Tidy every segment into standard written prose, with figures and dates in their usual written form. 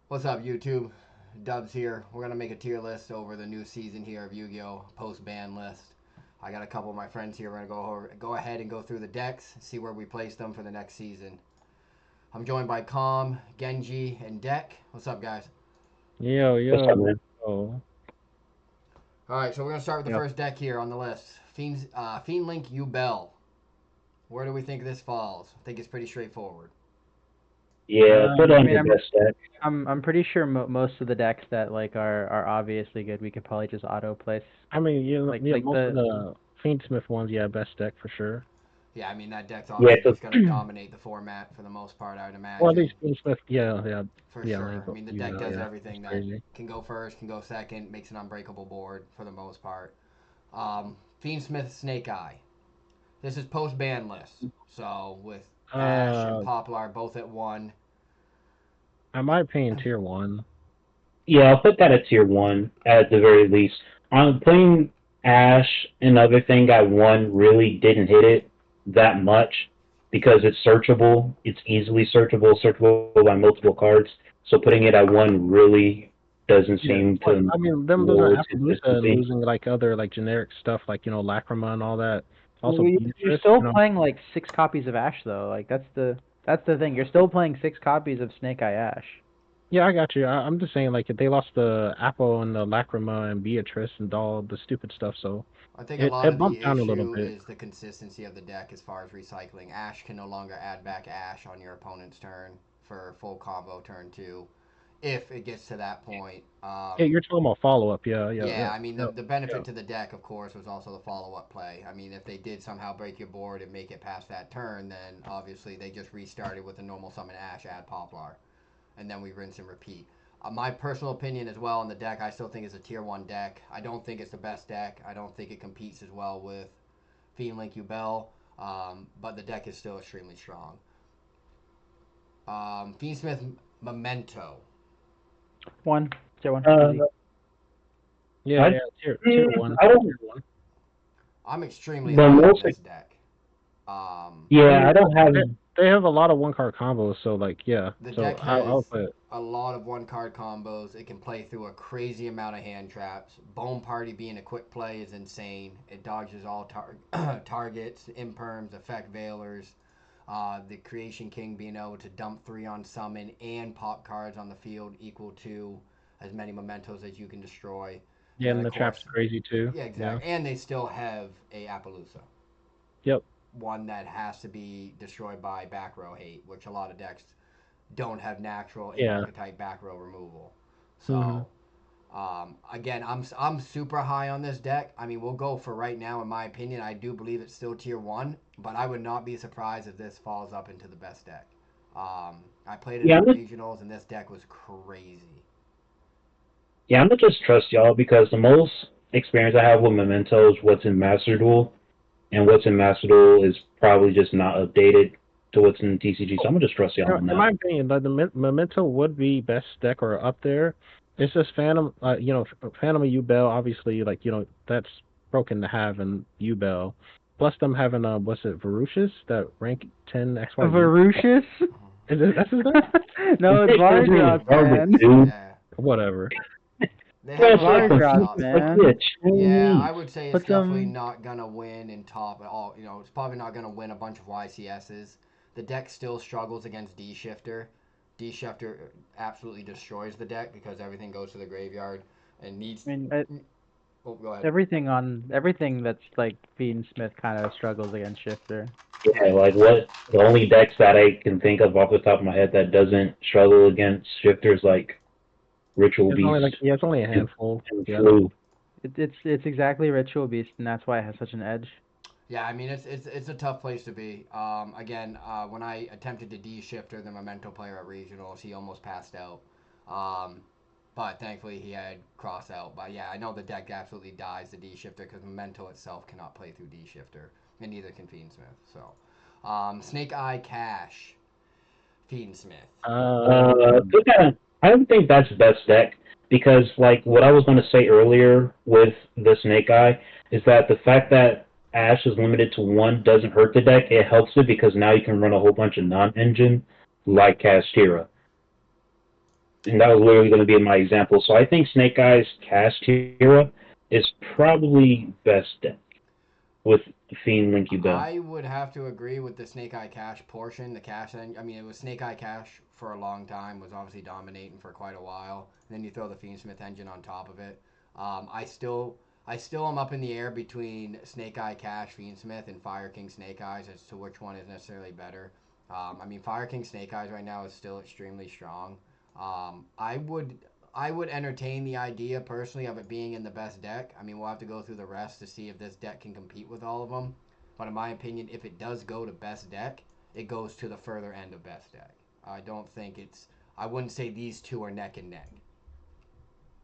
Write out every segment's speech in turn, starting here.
What's up, YouTube? Dubs here. We're gonna make a tier list over the new season here of Yu-Gi-Oh! Post ban list. I got a couple of my friends here. We're gonna go ahead and go through the decks, see where we place them for the next season. I'm joined by Calm, Genji, and Deck. What's up, guys? Yo, What's up, yo. man? Oh, All right, so we're gonna start with the yep. first deck here on the list. Fiend Link Yubel. Where do we think this falls? I think it's pretty straightforward. Yeah, put I on mean, your best deck. I'm pretty sure most of the decks that are obviously good, we could probably just auto place. I mean, Like most of the Fiendsmith ones, yeah, best deck for sure. Yeah, I mean that deck's Yeah, obviously 'cause just gonna dominate the format for the most part. I would Well, at imagine. least Fiendsmith, yeah, For yeah, sure. Link, I mean, the you deck know, does yeah, that's everything that crazy. can go first, can go second, makes an unbreakable board for the most part. Fiendsmith Snake Eye. This is post ban list. So with Ash and Uh, Poplar both at one. in my opinion, tier one. yeah, I'll put that at tier one at the very least. On playing Ash, another thing I won really didn't hit it that much because it's searchable. It's easily searchable by multiple cards. So putting it at one really doesn't Yeah, seem but to I mean, them those are warrant Appaloosa consistency. losing like other like generic stuff like Lacrima and all that. Also, You're Beatrice, still playing like 6 copies of Ash though. Like that's the thing. You're still playing 6 copies of Snake Eye Ash. Yeah, I got you. I'm just saying, like, if they lost the Apple and the Lacrima and Beatrice and all the stupid stuff, so I think a it, lot it of the bumped down a little issue bit. is the consistency of the deck as far as recycling. Ash can no longer add back Ash on your opponent's turn for full combo turn two, if it gets to that point. Yeah, you're talking about follow up. Yeah, yeah, Yeah, yeah, I mean yeah, the yeah. benefit to the deck, of course, was also the follow up play. I mean, if they did somehow break your board and make it past that turn, then obviously they just restarted with a normal summon Ash, add Poplar, and then we rinse and repeat. My personal opinion as well on the deck, I still think it's a tier one deck. I don't think it's the best deck. I don't think it competes as well with Fiend Link Ubel, but the deck is still extremely strong. Fiendsmith Memento. One, tier one, Uh, easy. Yeah, I yeah. Tier one, I don't tier one. I'm extremely the high on most this deck. Um, I yeah mean, I don't have they have a lot of one card combos, so like, yeah. the So deck I'll has put it. a lot of one card combos. It can play through a crazy amount of hand traps. Bone Party being a quick play is insane. It dodges all targets, imperms, effect veilers. The Creation King being able to dump three on summon and pop cards on the field equal to as many mementos as you can destroy. And Yeah, then, and of the trap's course, crazy too. yeah, Yeah. exactly. And they still have a Appaloosa, Yep. one that has to be destroyed by back row hate, which a lot of decks don't have natural in Yeah. archetype back row removal. Mm-hmm. So again, I'm super high on this deck. I mean, we'll go for right now. In my opinion, I do believe it's still tier one, but I would not be surprised if this falls up into the best deck. I played it yeah at regionals, and this deck was crazy. I'm gonna just trust y'all because the most experience I have with Mementos, what's in Master Duel, and what's in Master Duel is probably just not updated to what's in TCG. So I'm gonna just trust y'all on In that. my opinion, like the Memento would be best deck or up there. It's just Phantom, Phantom of Ubel, obviously, like, that's broken to have in Ubel. Plus them having, what's it, Verucious, that rank 10 XYZ. Varucious? That's his name? No, it's His name is Vardroth, Garbage, man. dude. Yeah, Whatever. they have That's a so lot of Vardroth, chops. confusing. Like, man. yeah, Yeah, I Chinese. would say it's Put definitely some. not gonna win in top at all. You know, it's probably not gonna win a bunch of YCSs. The deck still struggles against D Shifter. D Shifter absolutely destroys the deck because everything goes to the graveyard and needs. I mean, Oh, go ahead. everything that's like Fiend Smith kind of struggles against Shifter. Yeah, like what the only decks that I can think of off the top of my head that doesn't struggle against shifters like Ritual It's only Beast like, yeah, it's only a and, handful. and Yeah. Flu. It's exactly Ritual Beast, and that's why it has such an edge. Yeah, I mean it's a tough place to be. Again, when I attempted to D Shifter the Memento player at regionals, he almost passed out. Um, but thankfully he had cross out. But yeah, I know the deck absolutely dies the D Shifter because Memento itself cannot play through D Shifter, and neither can Fiendsmith. So, Snake Eye Cash, Fiendsmith. Um, I don't think that's best deck because, like, what I was going to say earlier with the Snake Eye is that the fact that Ash is limited to one doesn't hurt the deck. It helps it because now you can run a whole bunch of non-engine like Castira. and that was literally going to be my example. So I think Snake Eyes Cast Hero is probably best deck with Fiend Link Bell. I would have to agree with the Snake Eye Cash portion. The cash, I mean, it was Snake Eye Cash for a long time, was obviously dominating for quite a while. And then you throw the Fiendsmith engine on top of it. I still am up in the air between Snake Eye Cash Fiendsmith and Fire King Snake Eyes as to which one is necessarily better. I mean, Fire King Snake Eyes right now is still extremely strong. I would entertain the idea personally of it being in the best deck. I mean, we'll have to go through the rest to see if this deck can compete with all of them. But in my opinion, if it does go to best deck, it goes to the further end of best deck. I don't think it's. I wouldn't say these two are neck and neck.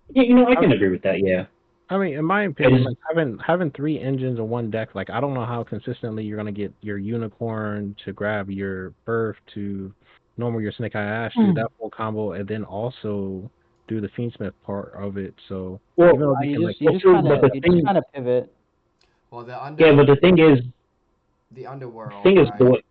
Yeah, I can agree with that. Yeah. I mean, in my opinion, like having 3 engines in one deck, like I don't know how consistently you're gonna get your unicorn to grab your birth to normal your Snake Eye Ash, do that full combo, and then also do the Fiendsmith part of it. So well, even though they can like you just kind of pivot. Well, but the thing is, the underworld. right?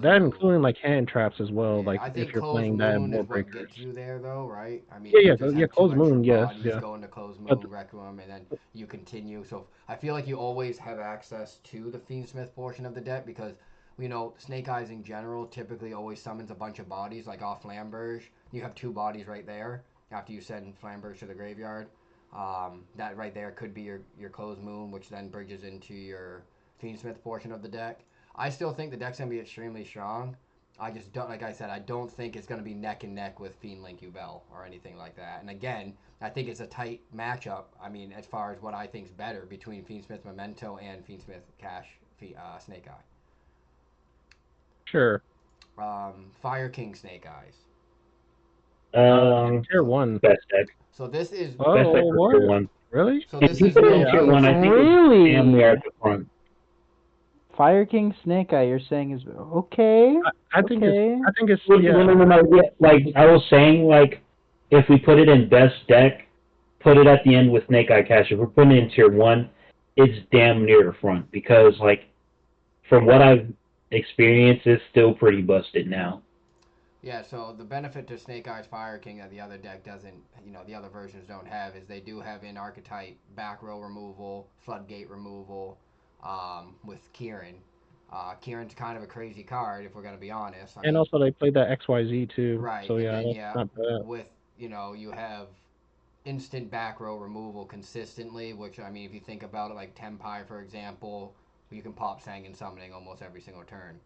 that including like hand traps as well. Yeah, like I think if you're Closed playing that Moon is board what breakers. gets you there, though, right? I mean, Yeah, you just have Closed two Moon, extra yes, bodies yeah. go into Closed But Moon, Requiem, and then you continue. So I feel like you always have access to the Fiendsmith portion of the deck because, Snake Eyes in general typically always summons a bunch of bodies, like off Flamberge. You have 2 bodies right there after you send Flamberge to the graveyard. That right there could be your Closed Moon, which then bridges into your Fiendsmith portion of the deck. I still think the deck's going to be extremely strong. I just don't, like I said, I don't think it's going to be neck and neck with Fiend Link Bell or anything like that. And again, I think it's a tight matchup. I mean, as far as what I think is better between Fiendsmith Memento and Fiendsmith Cash Snake Eye. sure. Fire King Snake Eyes. Tier 1. Best deck. So this is. Best deck Oh, for Tier what? 1. Really? So If this you is put it in no Tier 1, I think Really? it's damn near at the front. Fire King Snake Eye, you're saying is okay. I think Okay. it's No, yeah. no. Yeah, like I was saying, like if we put it in best deck, put it at the end with Snake Eye Cash. If we're putting it in Tier 1, it's damn near the front because, like, from what I've experienced, it's still pretty busted now. Yeah, so the benefit to Snake Eyes Fire King that the other deck doesn't, the other versions don't have is they do have in archetype back row removal, floodgate removal, with Kieran. Kieran's kind of a crazy card if we're gonna be honest. And also they played that XYZ too. Right, So and yeah, then that's not bad. with you have instant back row removal consistently, which I mean if you think about it, like Tempai for example, you can pop Sang and summoning almost every single turn.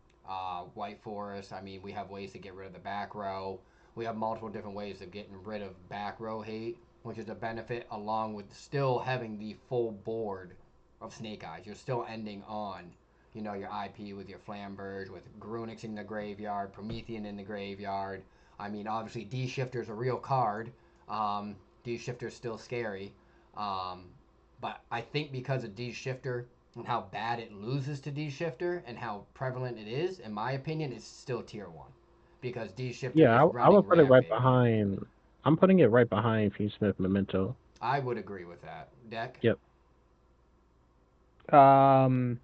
White Forest, I mean, we have ways to get rid of the back row. We have multiple different ways of getting rid of back row hate, which is a benefit along with still having the full board of Snake Eyes. You're still ending on, your IP with your Flamberge, with Grunix in the graveyard, Promethean in the graveyard. I mean, obviously, D-Shifter's a real card. D-Shifter's still scary. But I think because of D-Shifter and how bad it loses to D-Shifter and how prevalent it is, in my opinion, it's still Tier 1. Because D-Shifter Yeah, is I running would put it right rampant. behind. I'm putting it right behind Fiendsmith Memento. I would agree with that. Deck? Yep. I'm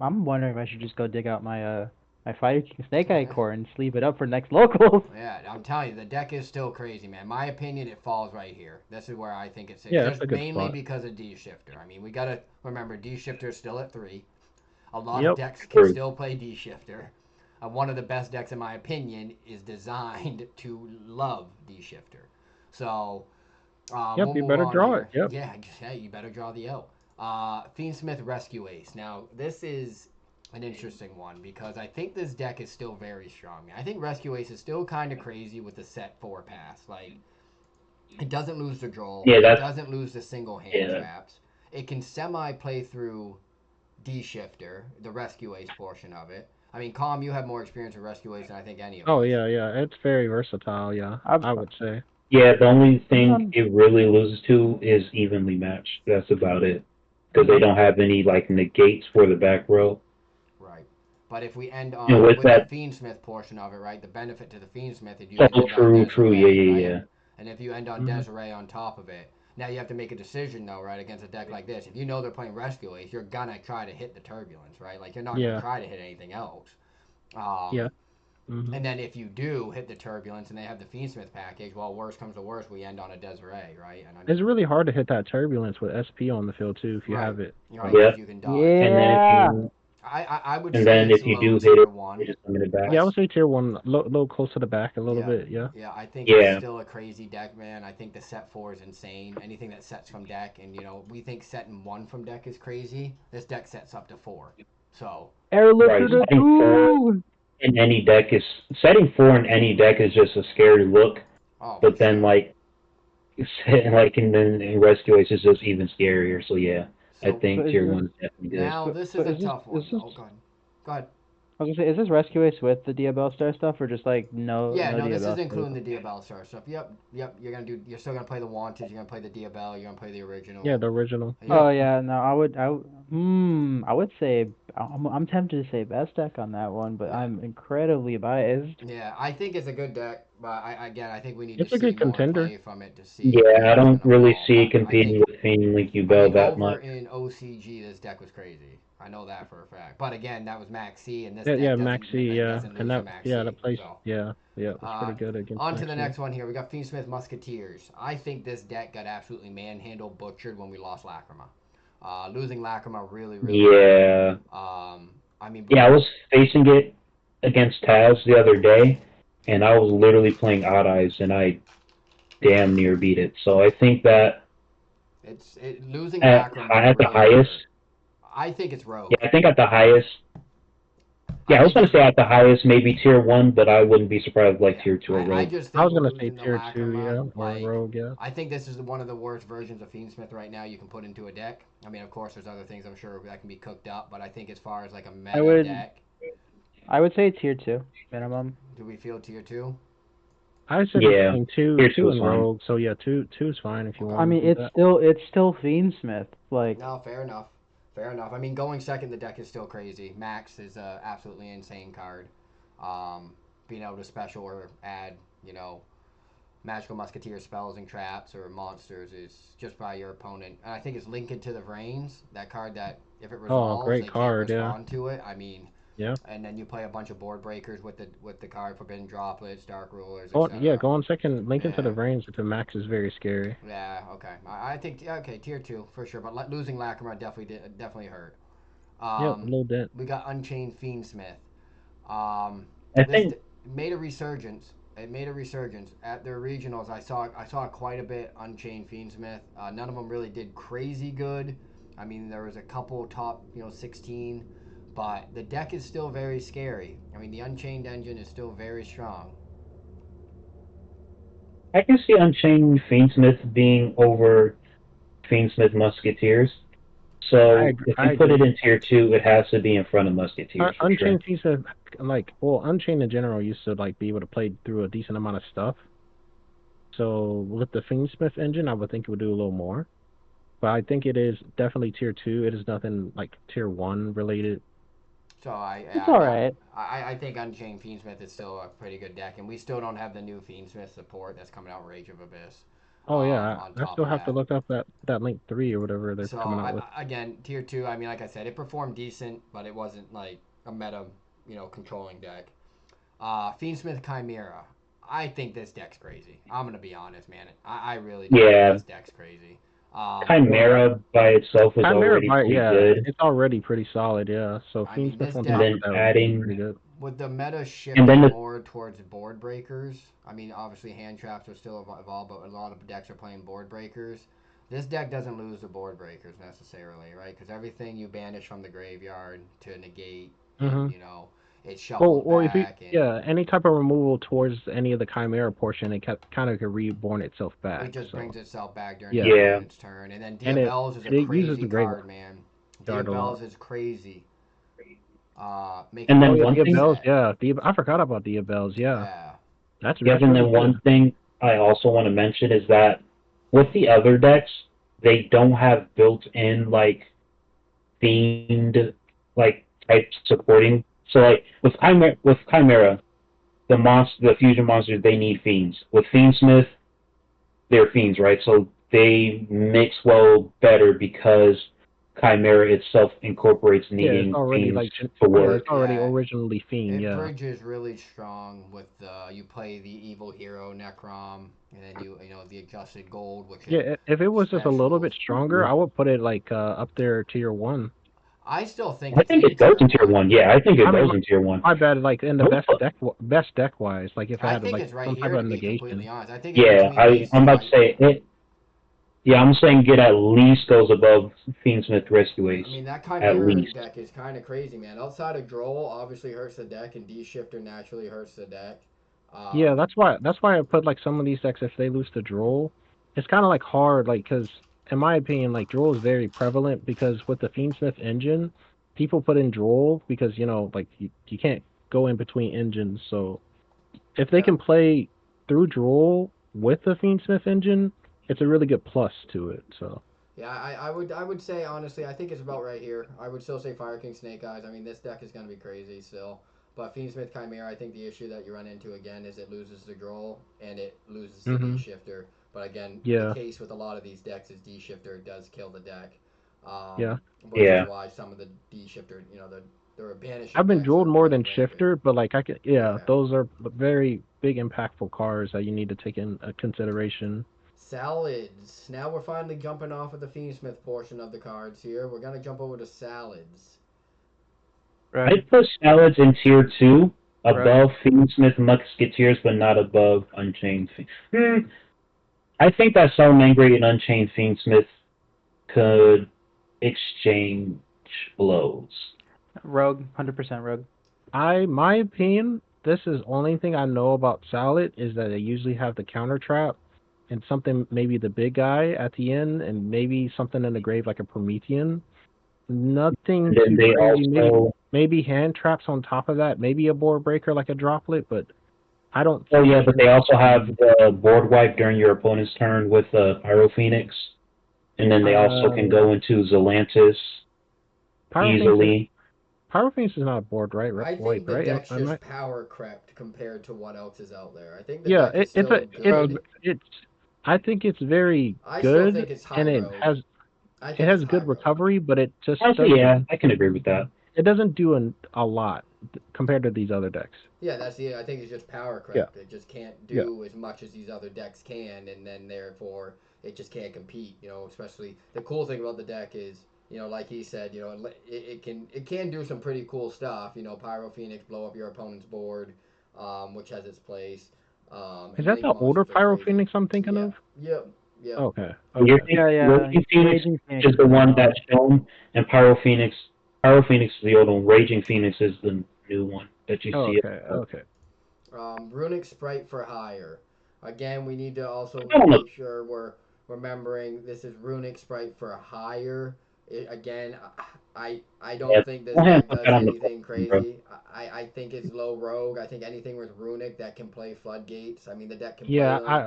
wondering if I should just go dig out my my Fire King Snake Eye core and sleeve it up for next locals. Yeah, I'm telling you, the deck is still crazy, man. My opinion, it falls right here. This is where I think it's Yeah, just that's a good mainly spot. because of D-Shifter. I mean, we gotta remember D-Shifter is still at 3. A lot Yep. of decks can True. still play D-Shifter. One of the best decks, in my opinion, is designed to love D-Shifter. So, Yep, we'll you move better on draw here. it. Yep. Yeah, you better draw the L. Fiendsmith Rescue Ace. Now, this is an interesting one because I think this deck is still very strong. I think Rescue Ace is still kind of crazy with the set 4 pass. Like, it doesn't lose the draw. Yeah, It that's doesn't lose the single hand yeah. traps. It can semi play through D-Shifter, the Rescue Ace portion of it. I mean, Calm, you have more experience with Rescue Ace than I think any of Oh us. yeah. It's very versatile. Yeah, I've, I would say. Yeah, the only thing Um, it really loses to is evenly matched. That's about it. Because they don't have any like negates for the back row. Right. But if we end And on with with that, the Fiendsmith portion of it, right, the benefit to the Fiendsmith is you oh, can end true, on true, Desiree, right? yeah. And if you end on Mhm. Desiree on top of it, now you have to make a decision though, right, against a deck like this. If you know they're playing Rescue Ace, you're gonna try to hit the Turbulence, right? Like you're not gonna Yeah. try to hit anything else. Um, Yeah. Hmm. And then if you do hit the Turbulence and they have the Fiendsmith package, well, worst comes to worst, we end on a Desiree, right? And I It's mean, really hard to hit that turbulence with SP on the field too if you right, have it. right, So Yeah. because you can dodge. And then if Yeah. you I would and say then it's if you low do hit tier it, one. you just limit it back. I yeah, I would say tier one, little close to the back a little Yeah, bit. Yeah. yeah. I think it's Yeah. still a crazy deck, man. I think the set four is insane. Anything that sets from deck, and we think setting one from deck is crazy. This deck sets up to four. So Airlift Right. to the two. In any deck is setting 4 in any deck is just a scary look. oh, for But then sure. and then in Rescue Ace is just even scarier. So yeah, I So So think is tier this 1 is definitely good. now so, this so is a is this tough is one. this Oh, go ahead. Go ahead. I was gonna say, is this Rescue Ace with the Diabell Star stuff or just like Yeah, no no, this is Diabell including Stars? the Diabell Star stuff. Yep, yep. You're still gonna play the Wanted. You're gonna play the Diabell. You're gonna play the Yeah, original. the original. Yep. Yep. Oh yeah, no, I would say I'm tempted to say best deck on that one, but Yeah. I'm incredibly biased. Yeah, I think it's a good deck, but I think we need to It's a see good more contender. play from it to see Yeah, I where it's don't gonna really fall. see it But I competing think with Fiend Link Ubel that over much. in OCG, this deck was crazy. I know that for a fact. But again, that was Max C, and this Yeah, deck yeah, doesn't Maxi, yeah, doesn't and lose to that, Max yeah, C. that place, So, yeah, it was pretty good against on to the Maxi. next one here. We got Fiendsmith Musketeers. I think this deck got absolutely manhandled, butchered when we lost Lacrima. Losing Lacrima really, really hurt. Yeah. I mean, Yeah, I was facing it against Taz the other day, and I was literally playing Odd Eyes, and I damn near beat it. So I think that losing at Lacrima at the really highest, hurt. I think it's yeah, Rogue. I think at the highest, I yeah, I was think gonna it's say at the highest maybe tier 1, but I wouldn't be surprised like Yeah, tier 2 or I Rogue. just I think was gonna say losing the tier two, Lacrima, yeah, or like, Rogue, yeah. I think this is one of the worst versions of Fiendsmith right now you can put into a deck. I mean, of course, there's other things I'm sure that can be cooked up, but I think as far as like a I meta would deck, I would say tier two minimum. do we feel tier two? I said Yeah, between tier two 2 is and fine. Rogue, so yeah, two's fine if you Okay. I want mean, to do that. it's still Fiendsmith. Like No, fair enough. Fair enough. I mean, going second, the deck is still crazy. Max is a absolutely insane card. Being able to special or add, you know, magical musketeer spells and traps or monsters is just by your opponent. And I think it's Linked to the Vrains, that card that if it Oh, resolves, great they can't card, yeah, respond to it. I mean, yeah. and then you play a bunch of board breakers with the card Forbidden Droplets, Dark Rulers, Yeah, etc. go on second. Lincoln to Yeah. the Reigns with the Max is very scary. Yeah, okay. I think okay, tier two for sure. But losing Lacrima definitely hurt. Yep, a Um, little dent. we got Unchained Fiendsmith. Um, I this think made a resurgence. It made a resurgence at their regionals. I saw quite a bit Unchained Fiendsmith. None of them really did crazy good. I mean, there was a couple top 16, but the deck is still very scary. I mean, the Unchained engine is still very strong. I can see Unchained Fiendsmith being over Fiendsmith Musketeers. So if I you put it agree. in tier 2, it has to be in front of Musketeers for sure. Unchained piece of Unchained in general used to like be able to play through a decent amount of stuff. So with the Fiendsmith engine, I would think it would do a little more. But I think it is definitely tier two. It is nothing like tier one related. So it's all right. I think Unchained Fiendsmith is still a pretty good deck, and we still don't have the new Fiendsmith support that's coming out, Rage of Abyss. Oh yeah, On I top still of have to that, look up that Link 3 or whatever they're so coming out with. again, tier two. I mean, like I said, it performed decent, but it wasn't like a meta, controlling deck. Fiendsmith Chimera. I think this deck's crazy. I'm gonna be honest, man. I really do think Yeah, this deck's crazy. Chimera by itself is Chimera, already pretty yeah, good, it's already pretty solid, yeah. So I mean, Fiendsmith this on and deck top of then that would be adding, pretty good. with the meta and shifting then the more towards board breakers, I mean, obviously hand traps are still evolved, but a lot of decks are playing board breakers. This deck doesn't lose the board breakers necessarily, right? Because everything you banish from the graveyard to negate, and Hmm. it Well, shuffles or if you, back, and yeah, any type of removal towards any of the Chimera portion, it kind of could reborn itself it back. just So brings itself back during the yeah, yeah, opponent's turn. And then and Diabell's is a it uses crazy the card, graveyard man. a lot. Diabell's is crazy. Making and Oh then yeah, everything one thing, Diabells, reset. yeah. I forgot about Diabells, yeah. Yeah. yeah, That's and really then good. one thing I also want to mention is that with the other decks, they don't have built-in like themed like type supporting. So like with Chimera, the fusion monsters they need fiends. With Fiendsmith, they're fiends, right? So they mix well better because Chimera itself incorporates Yeah, it's needing already fiends like to yeah, work. it's already Yeah, originally Fiend. it Yeah. bridges really strong with you play the evil hero Necrom, and then you know the adjusted gold, which it Yeah, if it was just a little bit specials. stronger, I would put it like up there tier 1. I still think I it's think in it goes tier in tier one. one. Yeah, I think it I mean, goes in tier one. my bad. Like in the best deck wise, like if it I had think like it's right some type here to of be completely negation. honest. I think it's Yeah, between these I'm about to two. say it. Yeah, I'm saying it at least goes above Fiendsmith Rescuers. I mean, that At Chimera least. deck is kind of crazy, man. Outside of Droll, obviously hurts the deck, and D Shifter naturally hurts the deck. Yeah, Um, that's why I put like some of these decks if they lose to Droll, it's kind of like hard like because in my opinion like Droll is very prevalent because with the Fiendsmith engine, people put in Droll because like you can't go in between engines. So if they yeah, can play through Droll with the Fiendsmith engine, it's a really good plus to it. So yeah. I would say honestly, I think it's about right here. I would still say Fire King Snake Eyes. I mean, this deck is gonna be crazy still. But Fiendsmith Chimera, I think the issue that you run into again is it loses the Droll and it loses the D hmm Shifter. But again, the yeah, case with a lot of these decks is D Shifter does kill the deck, yeah. which is Yeah. why some of the D Shifter, the I've banishing been decks Drolled are more running than rampant. Shifter, but like I could, yeah, Yeah. those are very big impactful cards that you need to take in consideration. Salads. Now we're finally jumping off of the Fiendsmith portion of the cards here. We're gonna jump over to salads. Rug, I'd put Salads in tier two, rug. above Fiendsmith Musketeers, but not above Unchained Fiend. I think that Salamangreat and Unchained Fiendsmith could exchange blows. Rogue, 100% rogue. My opinion, this is only thing I know about Salad is that they usually have the counter trap and something maybe the big guy at the end and maybe something in the grave like a Promethean. Nothing And then too they crazy. also, Maybe hand traps on top of that. Maybe a board breaker like a droplet, but I don't oh think yeah, it's but they also have the board wipe during your opponent's turn with Pyro Phoenix, and then they also can uh go into Zelantis Pyrophoenix is easily. Pyrophoenix is not a board, right? I Wipe, think the right? deck's Am just I? power crept compared to what else is out there. I think the Yeah, deck is it's still Rogue. good. it's I think it's very I still good think it's high and rogue. I it think it's has high good rogue. recovery, but it just Honestly, doesn't yeah, I can agree with that. it doesn't do a lot compared to these other decks. Yeah, that's the. I think it's just power Yeah, crept. It just can't yeah. do as much as these other decks can, and then therefore it just can't compete. Especially the cool thing about the deck is, like he said, it can do some pretty cool stuff. Pyro Phoenix blow up your opponent's board, which has its place. Is And that Link the older monsters are Pyro crazy. Phoenix I'm thinking Yeah. of? Yep. Yep. Okay, You're okay. thinking Yeah, yeah. Raging Phoenix Raging Phoenix is is the the one new that's one. shown, and Pyro Phoenix is the old one. Raging Phoenix is the new one that you see. Okay, okay. Runic Sprite for hire. Again, we need to also I don't know. make sure we're remembering this is Runic Sprite for hire. Again, I Yeah, don't think this go ahead and deck put does that on the anything phone, bro. crazy. I think it's low rogue. I think anything with Runic that can play Floodgates. I mean, the deck can play Yeah, them.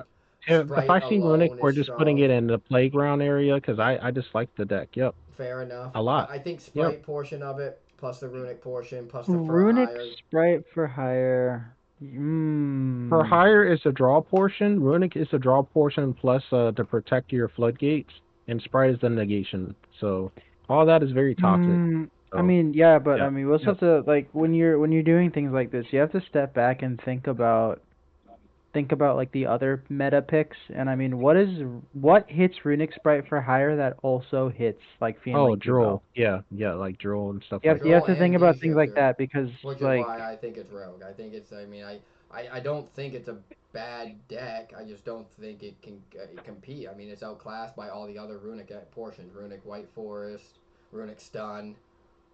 if Sprite I see Runic, alone we're is just putting strong. it in the playground area because I just like the deck. Yep, Fair enough. a But lot. I think Yep. Sprite portion of it, plus the Runic portion, plus the for a Runic hire. Sprite for hire. For Mmm. hire is the draw portion. Runic is the draw portion plus to protect your floodgates, and Sprite is the negation. So all that is very toxic. I So mean, yeah, but yeah, I mean, we also yep. have to like when you're doing things like this, you have to step back and think about like the other meta picks. And I mean, what hits Runic Sprite for hire that also hits like Oh, Fiendling Jubo? droll. Yeah, yeah, like droll and stuff You have like you have Droll that. to think and D about things like shifter, that because which is like why I think it's rogue. I think it's. I mean, I don't think it's a bad deck. I just don't think it can compete. I mean, it's outclassed by all the other runic portions. Runic White Forest, Runic Stun.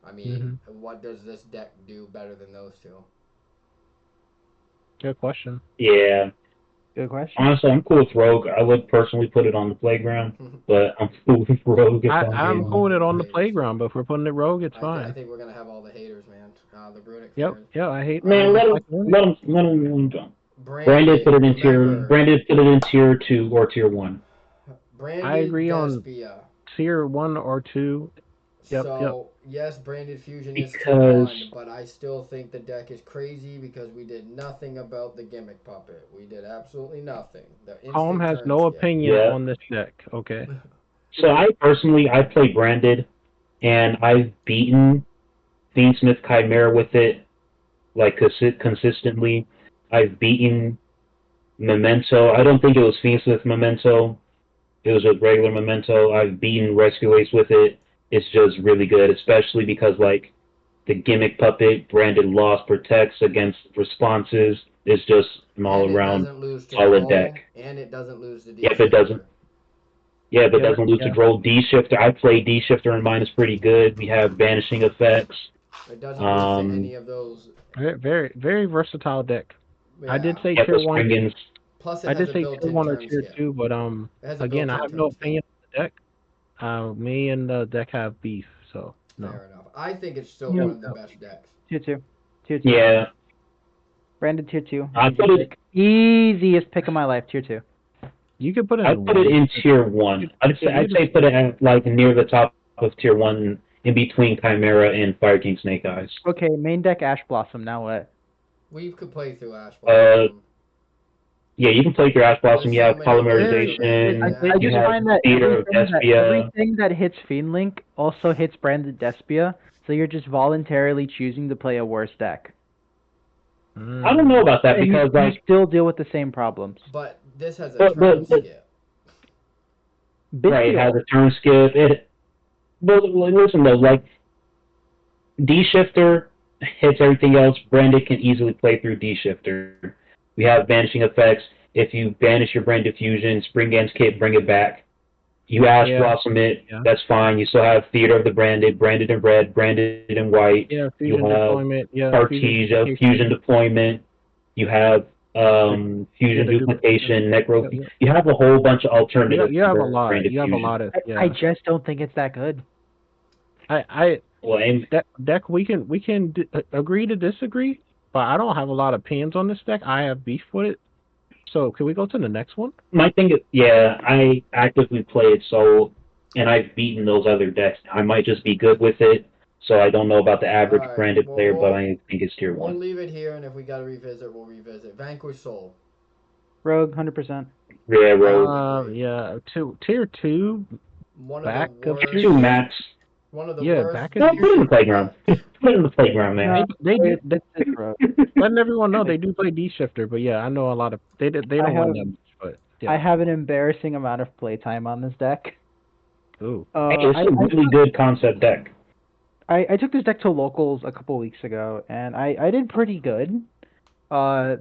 I mean, hmm what does this deck do better than those two? Good question. Yeah, good question. honestly, I'm cool with Rogue. I would personally put it on the playground, but I'm cool with Rogue if I'm I'm being all cool with honest. it the on the haters. playground, but if we're putting it rogue, it's I fine. think we're gonna have all the haters, man. The Runic Yep. fans. Yeah, I Man, Um, dislike Runic. let him go. Branded. Remember, Branded put it in tier two or tier one. I Branded agree on Despia. tier 1 or 2. Yep, yep. So yes, Branded Fusion is tier one, Because but I still think the deck is crazy because we did nothing about the gimmick puppet. We did absolutely nothing. The Calm instant has turn no skip. opinion yeah. on this deck. Okay. So I personally I play branded and I've beaten Fiendsmith Chimera with it like consistently. I've beaten Memento. I don't think it was Fiendsmith Memento. It was a regular Memento. I've beaten Rescue Ace with it. It's just really good, especially because like the gimmick puppet branded loss protects against responses. It's just an all And it around doesn't lose to solid droll, deck. and it doesn't lose to D Yep, it doesn't. shifter. Yeah, but Yeah, doesn't lose to yeah. droll. D shifter. I play D shifter and mine is pretty good. We have banishing effects. It doesn't lose to any of those. Very, very, very versatile deck. I did Yeah. say Get tier the one. Springans. Plus, it I has did a say tier built-in one or turn tier skip. two, but It has a again, I built-in have no turn skip. opinion on the deck. Me and the deck have beef, so no. Fair enough. I think it's still Yeah. one of the best decks. Tier 2. Tier 2. Yeah, Branded tier 2. I Easy put it. pick. Easiest pick of my life, tier 2. You could put it I in put it one. in tier one. I'd say put it at like near the top of tier one, in between Chimera and Fire King Snake Eyes. Okay, main deck Ash Blossom, now what? We could play through Ash Uh, Blossom. Yeah, you can play your Ash Blossom. There's You so have many ways of it Polymerization. I You just have find that Theater of Despia. everything that hits Fiend Link also hits Branded Despia, so you're just voluntarily choosing to play a worse deck. I don't know about that And because you like, still deal with the same problems. But this has a But- turn but- skip. right, it Bitfield. has a turn skip. But listen though, like D Shifter hits everything else. Branded can easily play through D Shifter. We have banishing effects. If you banish your Brand Diffusion, Springans Kit, bring it back. You Ash Yeah. Blossom it, Yeah. that's fine. You still have Theater of the Branded, branded in red, branded in white. Yeah, You fusion have deployment. Yeah, Cartesia, Fusion Deployment. You have Fusion Yeah, the Duplication, Necro. Yeah. You have a whole bunch of alternatives. You have a for lot. Brand You have a Diffusion. lot of. Yeah. I just don't think it's that good. Well, Deck. We can agree to disagree, but I don't have a lot of opinions on this deck. I have beef with it. So can we go to the next one? my thing is, yeah, I actively play it, so, and I've beaten those other decks. I might just be good with it, so I don't know about the average Alright, branded well, player, but we'll- I think it's tier We'll 1. leave it here, and if we gotta revisit, we'll revisit. Vanquish Soul. Rogue, 100%. Yeah, Rogue. Yeah, tier two. One Back of the of worst. tier 2 max. One of the Yeah, worst. back No, in put it in the playground. Put it in the playground, man. They It's Rogue. letting everyone know they do play D shifter, but yeah, I know a lot of they don't I win have- that much, but I yeah. have an embarrassing amount of playtime on this deck. Ooh. Hey, it's a really good concept deck. I took this deck to locals a couple weeks ago, and I did pretty good.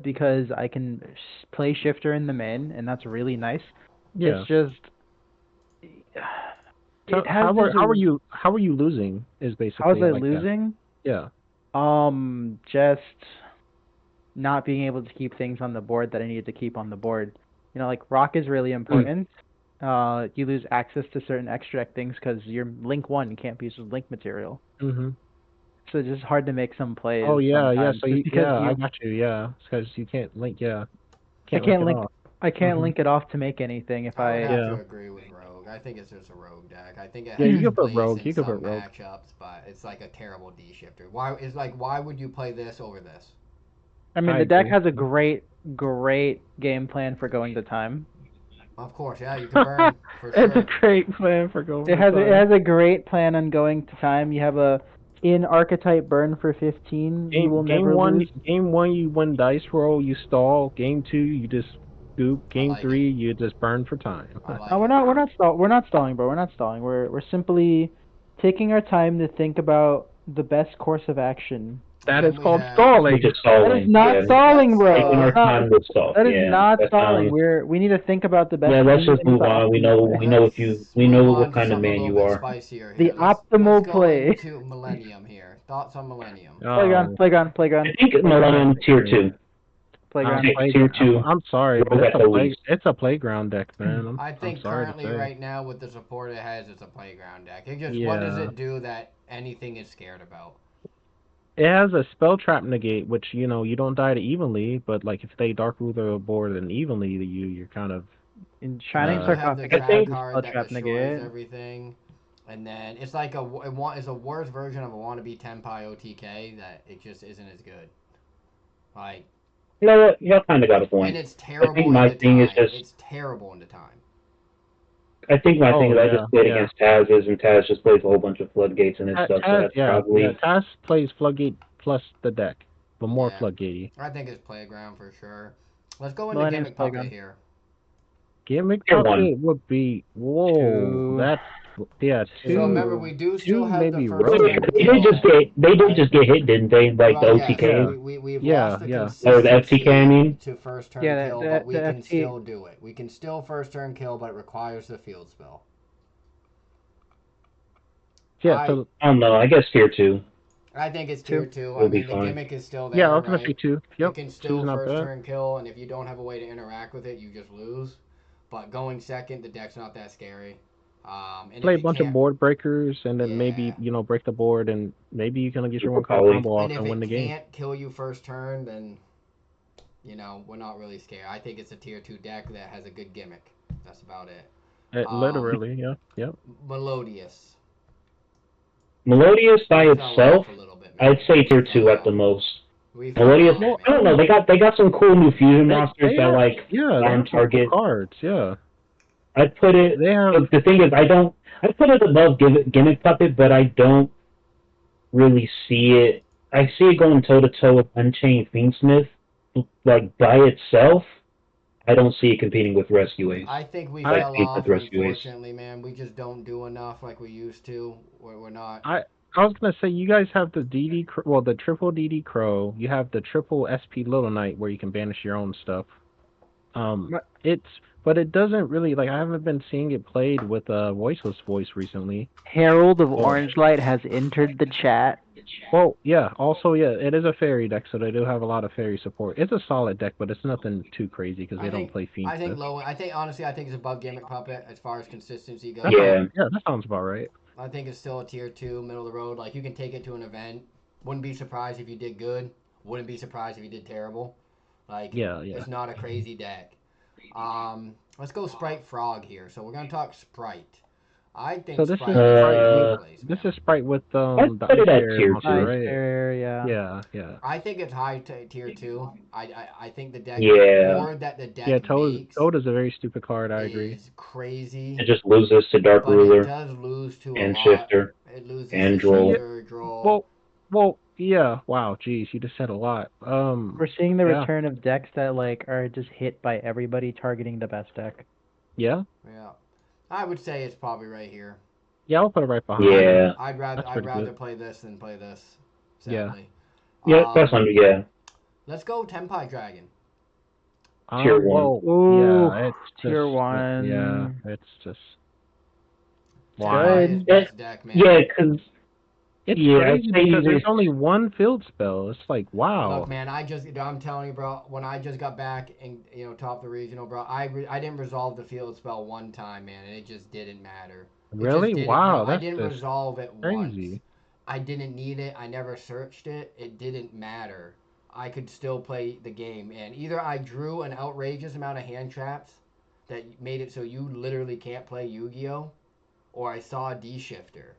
Because I can play shifter in the main, and that's really nice. Yeah. It's just. So it has how are you losing is basically How's I like that. losing? Yeah. Just not being able to keep things on the board that I needed to keep on the board. You know, like rock is really important. You lose access to certain extract things because your link 1 can't be used as link material. Mhm. So it's just hard to make some plays. Oh yeah, sometimes, so just because I got you. Yeah, because you can't link. Yeah. I can't it link. off. I can't Mhm. link it off to make anything if I would have Yeah. to agree with Rogue. I think it's just a Rogue deck. I think it Yeah, has you its could put place Rogue, in you could some put Rogue. matchups, but it's like a terrible D shifter. Why would you play this over this? I mean, I the deck agree. has a great game plan for going to time. Of course, yeah, you can burn for It's a sure. great plan for going. It has a great plan on going to time. You have a in archetype burn for 15. You will game never one. lose. Game one, you win dice roll, you stall. Game 2, you just scoop. Game like 3, you just burn for time. I like No, we're it. not we're not stalling, bro. We're not stalling. We're simply taking our time to think about the best course of action. That Then is we called have- stalling. Which is stalling. That is not yeah. stalling, bro. Taking our time to stall. That is yeah, not that stalling. sounds- We need to think about the best. Yeah, let's we need just to think move about on. We optimal know play. we know if you we Move know on what to kind of something man a you little bit are. spicier The here. Let's optimal go play. into Millennium here. Thoughts on Millennium? Playground. I think Millennium tier 2. Playground. Tier 2. I'm sorry, but Rogue at the least. it's a playground deck, man. I think I'm sorry to currently say. right now with the support it has, it's a playground deck. It just Yeah. what does it do that anything is scared about? It has a spell trap negate, which you don't die to evenly, but like if they dark rule the board and evenly to you, you're kind of In Shining You have the Sarcophagus, trap has a card spell that trap destroys negate. everything, and then it's like it's a worse version of a wannabe Tenpai OTK that it just isn't as good. Like, You know what? You kind of got a point. and it's terrible my into thing time. is just- It's terrible into time. I think my thing is I yeah, just played yeah. against Taz is, and Taz just plays a whole bunch of floodgates and his stuff, so Taz, that's yeah, probably Taz plays Floodgate plus the deck, but more Yeah, Floodgatey. I think it's Playground for sure. Let's go into Millennium's Gimmick Puppet Playground. here. Gimmick tier one. Puppet would be whoa. 2. That's yeah, So remember, 2. we do still two have the maybe first But Rogue. turn they did just kill, right? get hit, didn't they? Like the Well, yes, OTK Yeah, we've lost yeah, the yeah. or the FTK. I consistency mean, to first turn Yeah, kill, but we the can FT. still do it. We can still first turn kill, but it requires the field spell. Yeah, I so I don't know. I guess tier two I think it's tier 2. two. I will be mean, the fine. gimmick is still yeah, I there, was gonna say right? two. It Yep, can two's still not first bad. turn kill, and if you don't have a way to interact with it, you just lose. But going second, the deck's not that scary. And if Play a you bunch of can't, board breakers and then maybe, yeah, break the board and maybe you can get your Super one card Poly. combo and off if and win it the game. can't kill you first turn, then we're not really scared. I think it's a tier two deck that has a good gimmick. That's about it. Literally, yeah, yep. Melodious. Melodious by We fell itself, off a little bit, man. I'd say tier We fell two at off. the most. We fell Melodious, off, Well, I don't know. man. They got some cool new fusion monsters they that have, like yeah, they on have some cool target. cards, yeah. I'd put it. They have The thing is, I put it above Gimmick Puppet, but I don't really see it. I see it going toe to toe with Unchained Fiendsmith, like by itself. I don't see it competing with Rescue Ace. I think we I fell think off, with Rescue Ace. unfortunately, man. We just don't do enough like we used to. We're not. I was gonna say you guys have the DD the triple DD Crow. You have the triple SP Little Knight where you can banish your own stuff. But it doesn't really I haven't been seeing it played with a voiceless voice recently. Herald of Oh. Orange Light has entered the chat. Well, yeah. Also, yeah, it is a fairy deck, so they do have a lot of fairy support. It's a solid deck, but it's nothing too crazy because they don't play Fiend. I think low. I think honestly, I think it's above Gimmick Puppet as far as consistency goes. Yeah. That sounds about right. I think it's still a tier two, middle of the road. Like you can take it to an event. Wouldn't be surprised if you did good. Wouldn't be surprised if you did terrible. Like it's not a crazy deck. Let's go Sprite Frog here. So we're gonna talk Sprite. I think So this Sprite is is Sprite a with good place, this man. is Sprite with I'd the put it at Ice tier monster, two. right? Yeah. Yeah. I think it's high tier two. I think the deck Yeah. board that the deck Yeah, makes Toad is a very stupid card. I agree. is crazy. It just loses to Dark But it Ruler does lose to and a lot. Shifter. It loses and to Droll. Shifter, Droll. Well, yeah. Wow, geez, you just said a lot. We're seeing the yeah. return of decks that are just hit by everybody targeting the best deck. Yeah. Yeah, I would say it's probably right here. Yeah, I'll put it right behind. Yeah. I'd rather pretty good. play this than play this. Yeah. Sadly. Yeah, that's under. Yeah. Let's go Tenpai Dragon. Tier one. Ooh, Yeah, it's tier just, 1. Yeah, it's just. Tenpai is Good. best deck, man. Yeah, because It's Yeah, crazy I'd say because there's it's- only one field spell. It's like, wow. Look, man, I'm telling you, bro. When I just got back and top the regional, bro, I didn't resolve the field spell one time, man, and it just didn't matter. It just Really? didn't, Wow, bro. I that's didn't just resolve it crazy. once. I didn't need it. I never searched it. It didn't matter. I could still play the game, and either I drew an outrageous amount of hand traps that made it so you literally can't play Yu-Gi-Oh, or I saw a D-shifter.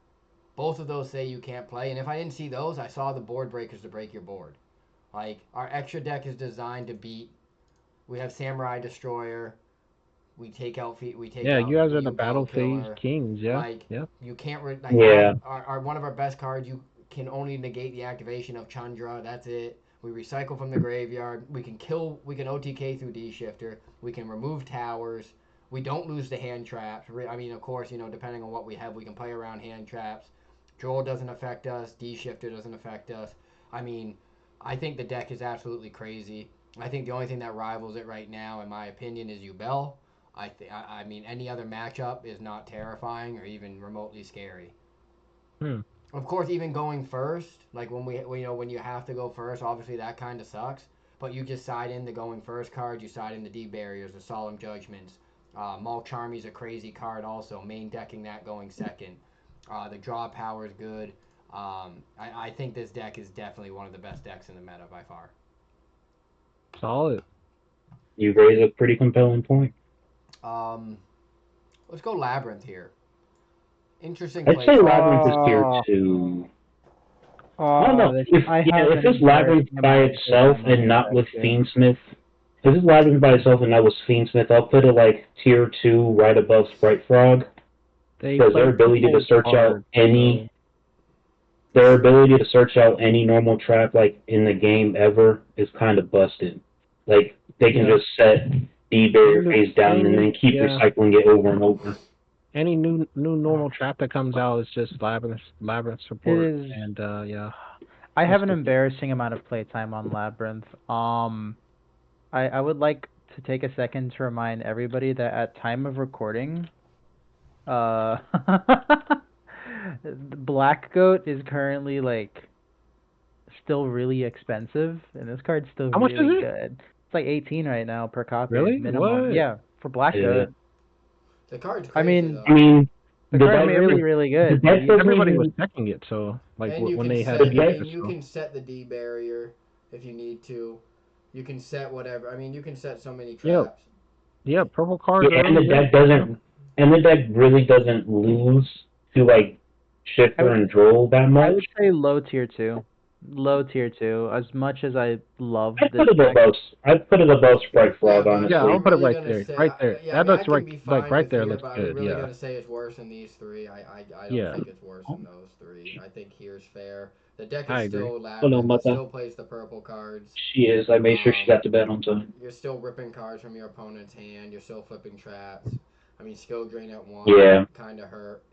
Both of those say you can't play, and if I didn't see those, I saw the board breakers to break your board. Like, our extra deck is designed to beat. We have Samurai Destroyer. We take out Yeah, out you guys are the Yu-Bell battle phase Killer. kings. Yeah. Like, yeah. you can't. Yeah. Our one of our best cards. You can only negate the activation of Chandra. That's it. We recycle from the graveyard. We can kill. We can OTK through D Shifter. We can remove towers. We don't lose the hand traps. I mean, of course, depending on what we have, we can play around hand traps. Droll doesn't affect us. D Shifter doesn't affect us. I mean, I think the deck is absolutely crazy. I think the only thing that rivals it right now, in my opinion, is Yu-Bell. I mean, any other matchup is not terrifying or even remotely scary. Of course, even going first, like when you have to go first, obviously that kind of sucks. But you just side in the going first card. You side in the D barriers, the solemn judgments. Maul Charmy's a crazy card also. Main decking that going second. The draw power is good. I think this deck is definitely one of the best decks in the meta by far. Solid. You raise a pretty compelling point. Let's go Labyrinth here. Interesting I'd place. say Labyrinth is tier 2. I don't know. If this Labyrinth by itself and not with Fiendsmith, This is Labyrinth by itself, and that was Fiendsmith. I'll put it like tier 2, right above Sprite Frog, They because play purple hard, so their ability to search out any normal trap like in the game ever is kind of busted. Like they can yeah. just set D barrier face down Any and then new, keep yeah. recycling it over and over. Any new normal trap that comes out is just labyrinth support, It is. and yeah. I have an That's embarrassing amount of playtime on Labyrinth. I would like to take a second to remind everybody that at time of recording, uh, Black Goat is currently like still really expensive, and this card's still How much is really it? good. It's like 18 right now per copy Really? minimum. What? Yeah, for Black Yeah. Goat. The card's I crazy, mean, though. I mean, the the card's deck, really really the good. deck doesn't Everybody was even, checking it, so like And you when can they had set. the I deck, mean, you can set the D barrier if you need to. You can set whatever. I mean, you can set so many Yeah, traps. yeah, purple cards yeah, are and the really deck good. doesn't, and the deck really doesn't lose to like I Shifter would and Droll that I much. would say low tier 2. Low tier 2. As much as I love I'd this put it deck, above. I'd put it above Sprite Yeah, Frog, but Yeah, are we I'll honestly. put it really right gonna there, say? right there. Yeah, I That mean, I looks can right, be like fine right with there here, looks but are we good. really Yeah, gonna say it's worse than these three? I don't yeah, think it's worse than those three. I think here's fair. The deck I is agree. still Hello, Labyrinth. It Mata. still plays the purple cards. She is. I made sure she Um, got to bed on time. you're still ripping cards from your opponent's hand. You're still flipping traps. I mean, skill drain at one Yeah. kind of hurt,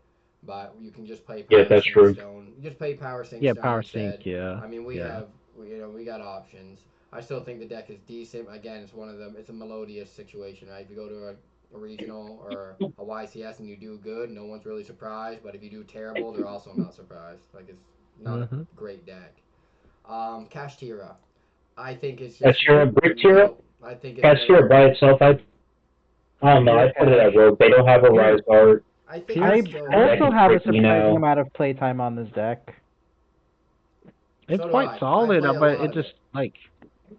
but you can just play Yeah, Power that's Sink true. Stone. You just play Power Sink Yeah, Stone power sync. instead. Yeah, I mean, yeah. we got options. I still think the deck is decent. Again, it's one of them. It's a melodious situation, right? If you go to a regional or a YCS and you do good, no one's really surprised. But if you do terrible, they're also not surprised. Like it's not a Mhm. great deck. Kashtira. I think it's just Cashier, Brick Tier, no. I think it's Cashier better. by itself, I don't know. Tier I'd put it at Cash. Rogue. They don't have a Yeah, Rise Guard. I think Tier it's I still. The deck also is have a tricky surprising now. amount of playtime on this deck. it's So do quite I solid, play a but lot it of just it. like,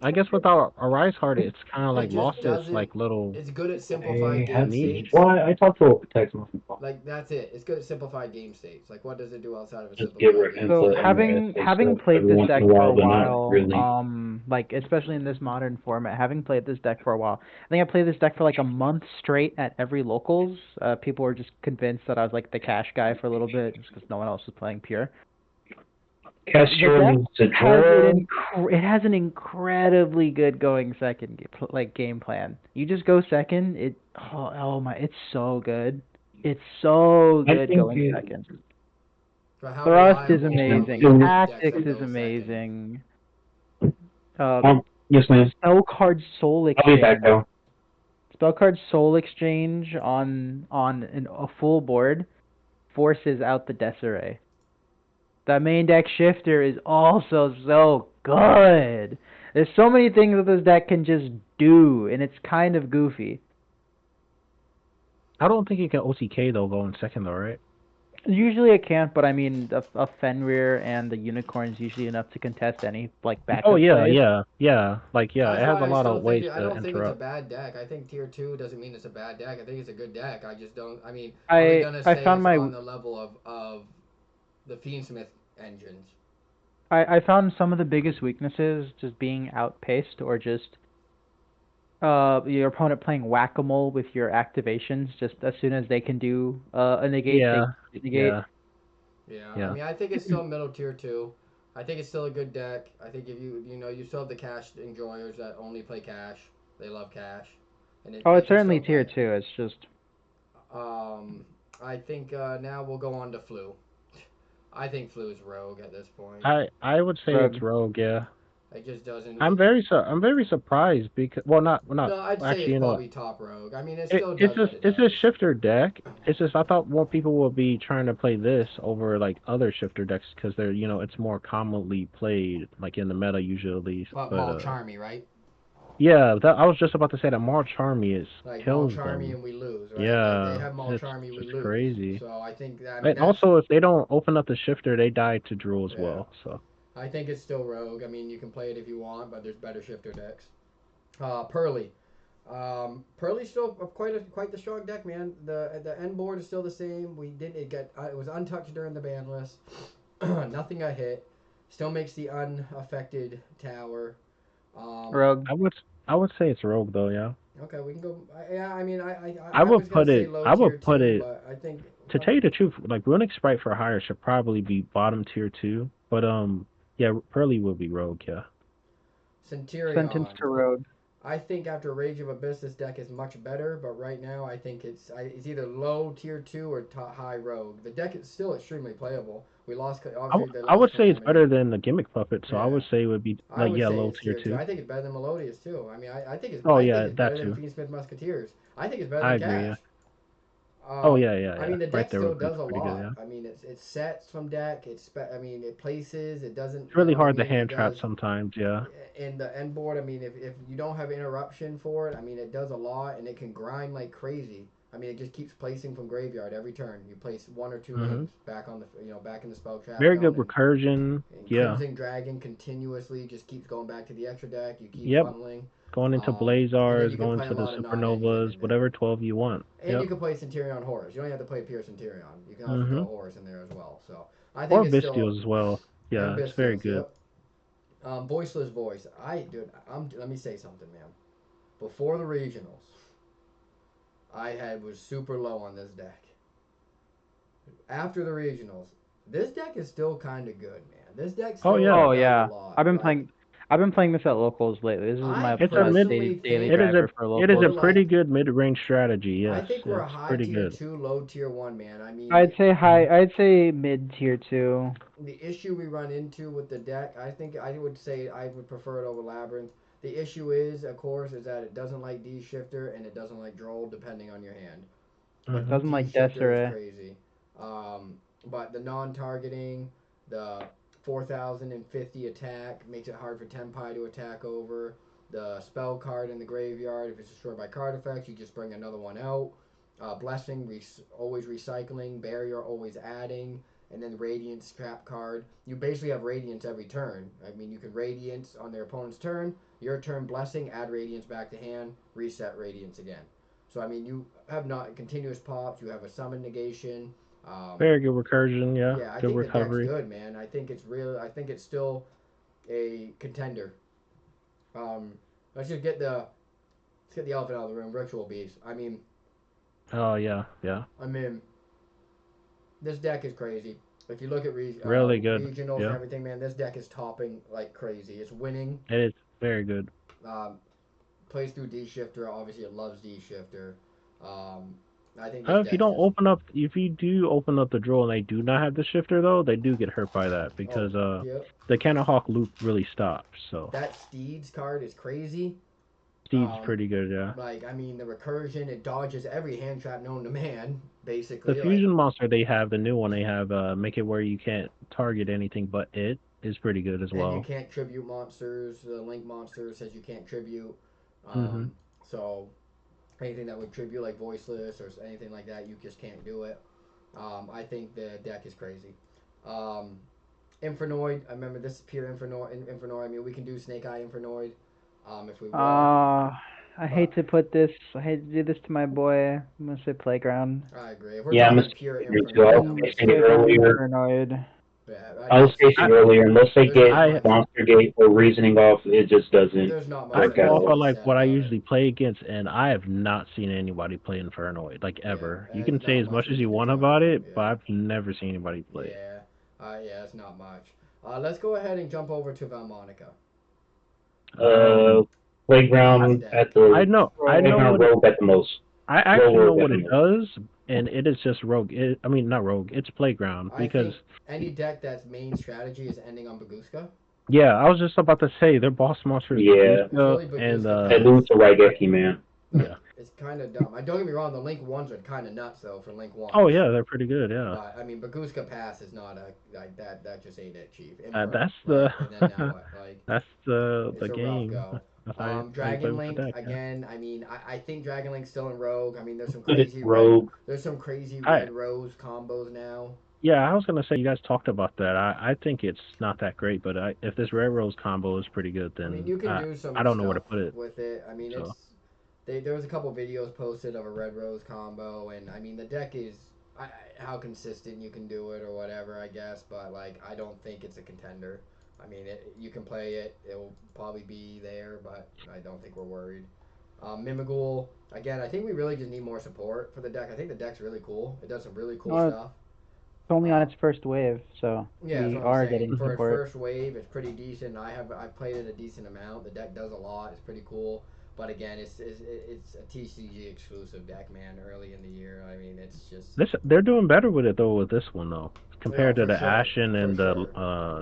I guess without a rise heart, it's kind of It like just lost its doesn't. like little It's good at simplified I game have. niche. states. Why? I talked to a text message. Like that's it. It's good at simplified game states. Like what does it do outside of a Just give simplified her game So input state? and having stuff played every this once in deck a for a while, but not while, really. like especially in this modern format, having played this deck for a while, I think I played this deck for like a month straight at every locals. People were just convinced that I was like the cash guy for a little bit, just because no one else was playing pure. Cashier The deck loses to has Droll. it has an incredibly good going second game plan. You just go second. Oh my, it's so good. It's so I good think going it, second. But how Thrust is reliable amazing. are these decks Tactics that is go second? amazing. Uh, yes, ma'am. Spellcard Soul I'll be back Exchange. though. Spellcard Soul Exchange on a full board forces out the Deseret. The main deck shifter is also so good. There's so many things that this deck can just do, and it's kind of goofy. I don't think you can OTK though going second though, right? Usually it can't, but I mean, a Fenrir and the Unicorn is usually enough to contest any like backup Oh yeah, plays. yeah. Like yeah, it That's has a why I lot still of ways I to don't think it's a interrupt. bad deck. I think tier two doesn't mean it's a bad deck. I think it's a good deck. I just don't. I mean, are we gonna I say found it's my on the level of the Fiendsmith engines? I found some of the biggest weaknesses just being outpaced or just your opponent playing whack-a-mole with your activations. Just as soon as they can do a negate, Yeah, they negate. Yeah, I yeah. mean, I think it's still middle tier two. I think it's still a good deck. I think if you still have the cash enjoyers that only play cash. They love cash, and Oh, they it's can certainly still tier play. 2. It's just I think now we'll go on to Flu. I think Flu is rogue at this point. I would say rogue. it's rogue. Yeah, It just doesn't. I'm very surprised because not No, I'd say actually it's you know what. probably top rogue. I mean, it still It's does just what it it's a does. shifter deck. It's just I thought more people would be trying to play this over like other shifter decks because they're it's more commonly played like in the meta usually. But But Maul Charmy, right? yeah, that I was just about to say that March Charmy is Like Maul kills Charmy them. and we lose, right? Like they Yeah, have Maul it's Charmy, we just lose. crazy. So I think that, I mean And that's also, if they don't open up the shifter, they die to Drool as yeah. well. So I think it's still rogue. I mean, you can play it if you want, but there's better shifter decks. Pearly. Pearly's still quite the strong deck, man. The end board is still the same. We did it get it was untouched during the ban list. Nothing got hit. Still makes the unaffected tower. rogue. I would say it's Rogue though. Yeah. Okay, we can go. Yeah, I mean, I I was would gonna put say it. low I tier would put two, it. but I think To tell you the truth, like Runic Sprite for hire should probably be bottom tier two. But yeah, Pearly will be Rogue. Yeah. Sentence Centurion. to road. I think after Rage of Abyss, this deck is much better, but right now I think it's either low tier two or high rogue. The deck is still extremely playable. We lost obviously they I would lost say it's Calamity. better than the Gimmick Puppet. So I Yeah, would say it would be I like would yeah, say low it's tier tier two. two. I think it's better than Melodious too. I mean, Oh I think yeah, it's that better than too. Fiendsmith Musketeers. I think it's better than I agree. Yeah. Cash. Oh yeah, yeah, I yeah. mean, the Right deck there still with does it's a pretty good. lot. Yeah. I mean, it's sets from deck. I mean, it places. It doesn't. It's You really know what I hard to mean? It hand trap does sometimes. Yeah. in the end board. I mean, if you don't have interruption for it, I mean, it does a lot and it can grind like crazy. I mean, it just keeps placing from graveyard every turn. You place one or two Hmm. links back on the back in the spell trap Very good zone, recursion. and Yeah. Crimson Dragon continuously just keeps going back to the extra deck. You keep Yep. funneling, Going into and then Blazars, you can going play a to the lot of non-engineered Supernovas, in there. whatever 12 you want. And you Yep. can play Centurion Horus. You don't have to play Pure Centurion. You can also throw Hmm. Horus in there as well. So I think Or it's still Bystials as well. and Yeah, it's very Bystials. good. Yep. Voiceless voice. Dude. Let me say something, man. Before the regionals, I had was super low on this deck. After the regionals, this deck is still kind of good, man. This deck Oh still yeah. Oh does a yeah, lot. I've been Like playing. I've been playing this at locals lately. This is I It's a my mid. personally daily think It driver for is a we're locals. pretty like good mid range strategy. I Yes, think we're a it's high pretty tier good. two, low tier one, man. I mean, I'd say Mhm. high. I'd say mid tier two. the issue we run into with the deck, I think I would say I would prefer it over Labyrinth. The issue is, of course, is that it doesn't like D Shifter and it doesn't like Droll, depending on your hand. But Mhm. Doesn't D like Shifter is Desiree. crazy. But the non-targeting, the 4,050 attack makes it hard for Tenpai to attack over. The spell card in the graveyard, if it's destroyed by card effects, you just bring another one out. Blessing, always recycling. Barrier, always adding. And then Radiance trap card. You basically have Radiance every turn. I mean, you can Radiance on their opponent's turn. Your turn, Blessing, add Radiance back to hand, reset Radiance again. So I mean, you have not continuous pops. You have a summon negation. Um, Very good recursion. Yeah, yeah, I good think the deck's recovery. good, man. I think it's real. I think it's still a contender. Um, let's just get the elephant out of the room. Ritual beast. Oh yeah, yeah. I mean, this deck is crazy. If you look at Really good. regionals and Yeah, everything, man, this deck is topping like crazy. It's winning. it is very good. Um, plays through D Shifter. Obviously, it loves D Shifter. Um, I think this If you deck's don't just open up, if you do open up the draw and they do not have the shifter though, they do get hurt by that oh because yeah. the Cannon Hawk loop really stops. So That Steeds card is crazy. Steed's Um, pretty good. Yeah. like I mean, the recursion it dodges every hand trap known to man, The basically. Like, fusion monster they have, the new one they have, make it where you can't target anything but it is pretty good as and you well. can't tribute monsters. The link monster says you can't tribute. Hmm. So anything that would tribute like voiceless or anything like that, you just can't do it. I think the deck is crazy. Um, Infernoid. I remember this is pure Infernoid. Infernoid. I mean, we can do Snake Eye Infernoid, if we want. I hate But to put this. I hate to do this to my boy. I'm gonna say playground. I agree. If we're Yeah, I'm talking a pure too. I Infernoid, was I'm Mm, gonna facing it say playground earlier. Infernoid. yeah. I was It's I facing earlier. Unless they there's get not I much. Monster Gate or Reasoning off, it just doesn't There's not much I work that at go needs off to all. of be like said what I about it. usually play against, and I have not seen anybody play Infernoid like Yeah, ever. You there's can say not as much much we as need you to want talk about about. it, but Yeah, I've never seen anybody play it. yeah, yeah. It's not much. Let's go ahead and jump over to Valmonica. Uh, This Playground deck. at the I know Playground what it, Rogue at the most. I Rogue actually know Rogue at what the it most. does, and it is just rogue. I mean, not rogue. It's playground I because think any deck that's main strategy is ending on Baguska. yeah, I was just about to say their boss monster is Yeah, It's Baguska, really and Baguska I Pass. lose to Raigeki, man. Like yeah. it's kind of dumb. I don't get me wrong. The Link ones are kind of nuts though for Link Oh ones. yeah, they're pretty good. Yeah, But I mean, Baguska Pass is not a like that. That just ain't it, Chief. Inferno, that's the right? And then now what? Like that's it's the a rough game. go. That's how you play Dragon with the Link deck. Yeah. again. I mean, I think Dragon Link's still in Rogue. I mean, there's some Put it crazy red. Rogue. There's some crazy I red rose combos now. Yeah, I was gonna say you guys talked about that. I think it's not that great, but if this Red Rose combo is pretty good, I mean, then you can do I some don't know where to stuff put it. with it. I mean, So there was a couple videos posted of a red rose combo, and I mean the deck is how consistent you can do it or whatever, I guess. But like, I don't think it's a contender. I mean, you can play it. It'll probably be there, but I don't think we're worried. Mimigul, again, I think we really just need more support for the deck. I think the deck's really cool. It does some really cool Well, it's stuff. only on Uh, its first wave, so yeah, that's we what I'm are saying. getting For its support. first wave, it's pretty decent. I played it a decent amount. The deck does a lot. It's pretty cool. But again, it's a TCG exclusive deck, man. Early in the year, I mean, it's just They're doing better with it though with this one though, no, compared to for the sure, Ashen for and sure.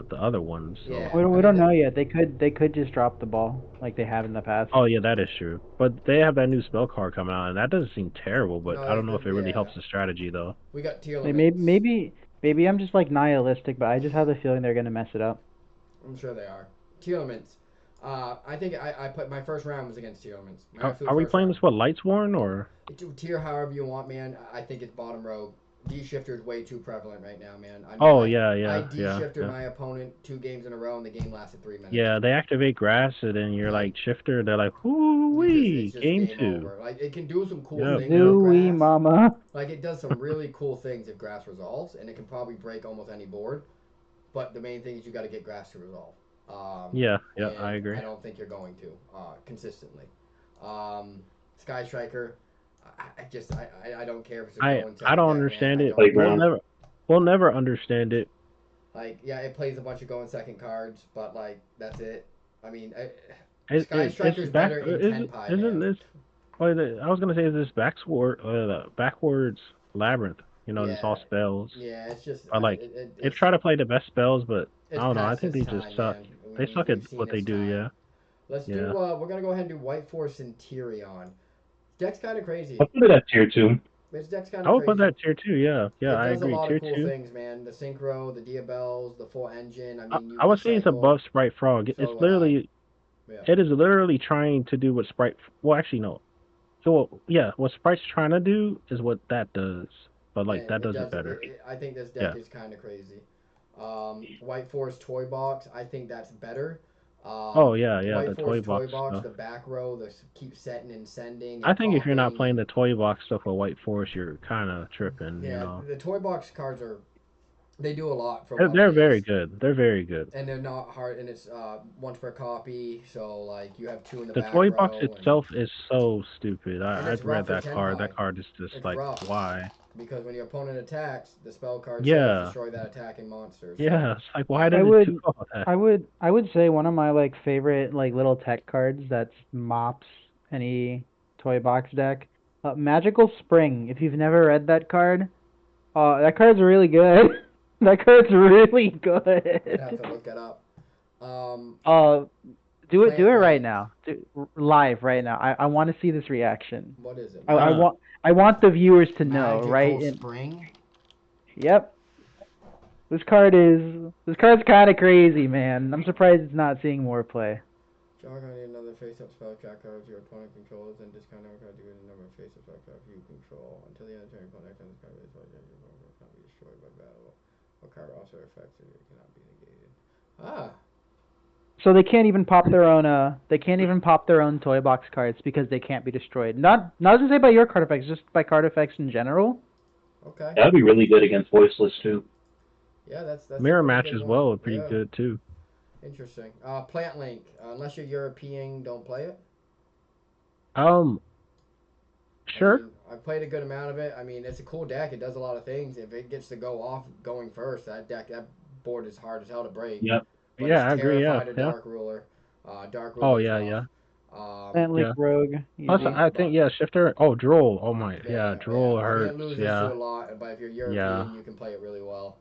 the other ones. So Yeah, I We mean, don't know yet. They could just drop the ball like they have in the past. oh yeah, that is true. But they have that new spell card coming out, and that doesn't seem terrible. But no, I don't know if it really yeah, helps the strategy though. we got tier Like, maybe limits. maybe maybe I'm just like nihilistic, but I just have the feeling they're gonna mess it up. I'm sure they are. Telements. I think I put my first round was against Telements. My absolute Are we first playing round. this what Lightsworn or? Tier however you want, man. I think it's bottom row. D shifter is way too prevalent right now, man. I mean, Oh I yeah, D yeah, shifter yeah. my opponent 2 games in a row, and the game lasted 3 minutes. Yeah, they activate grass, and then you're Like like shifter. They're like, whoo it's wee, just game game two. over. Like it can do some cool Yep, things yep. with Zooey grass. mama. Like it does some really cool things if grass resolves, and it can probably break almost any board. But the main thing is you got to get grass to resolve. Yeah, I And agree. I don't think you're going to consistently. Um, Sky Striker, I don't care if it's a going I second don't deck, man. understand I it. don't Playground. We'll never understand it. like. Yeah, it plays a bunch of going second cards, but like that's it. I mean, Sky It's Striker's back. better in Tenpai, Isn't man. this? Well, I was gonna say is this backwards labyrinth. You know, it's all Yeah, spells. yeah. It's just But like they it's try to play the best spells, but I it's don't know. I past think its they just time, suck. man. They suck at We've seen what they its do. time. Yeah, Let's do. yeah. We're gonna go ahead and do White Force and Tyrion. Deck's kind of crazy. I'll put it at tier 2. This deck's kind I of would put crazy. that tier two. Yeah, yeah. It I does a agree. lot of Tier cool two. things, man. The synchro, the diabells, the full engine. I mean, you I would say it's recycle. above Sprite Frog. So would I. Yeah. It is literally trying to do what Sprite. Well, actually, no. So yeah, what Sprite's trying to do is what that does, but like And that it does it does. better. I think this deck Yeah. is kind of crazy. White Force Toy Box. I think that's better. Oh yeah. White The Force toy Toy box Box. stuff. The back row. The keep setting and sending I and think if you're not popping playing and the toy box stuff with White Force, you're kind of tripping. You yeah. know, The Toy Box cards are. They do a lot for what it they're very is. good. They're very good. And they're not hard, and it's once per copy. So like you have two in the The back toy box row, itself is so stupid. and I it's rough read for that card. Tenpai. That card is just It's like rough why? because when your opponent attacks, the spell card says Yeah, destroy that attacking monster. So yeah. It's like why uh, did I it do would all that? I would say one of my like favorite like little tech cards that's mops any toy box deck. Magical Spring. If you've never read that card, that card's really good. That card's really I'd have good. to look it up. Um, Uh, do it Plant right Link. now. Live right now. I want to see this reaction. What is it? I, I Uh, want I want the viewers to know, right? Magical Spring. Yep. This card's kind of crazy, man. I'm surprised it's not seeing more play. Jargon need another face-up spell track cards your opponent controls, and discount number card to get a number of face-up spell cards you control. Until the end of the turn, opponent can discard this card. Your opponent cannot be destroyed by battle. What card also affects it? It cannot be negated. Ah, So they can't even pop their own. They can't even pop their own toy box cards because they can't be destroyed. Not to say by your card effects, just by card effects in general. okay. That'd be really good against voiceless too. Yeah, that's mirror a pretty match big as one. well. Pretty Yeah, good too. interesting. Plant Link. Unless you're European, don't play it. Um, I sure. mean, I've played a good amount of it. I mean, it's a cool deck. It does a lot of things. If it gets to go off going first, that board is hard as hell to break. Yep. But Yeah, it's I agree. Yeah, terrified of yeah. Dark Ruler. Dark Oh Ruler's yeah, rough. yeah, Plant yeah. Rogue, Plus, easy. I think But yeah, shifter. Oh, drool. Oh my, yeah, yeah. drool I mean, it hurts. loses Yeah, to a lot, but if you're yeah. European, you can play it really well.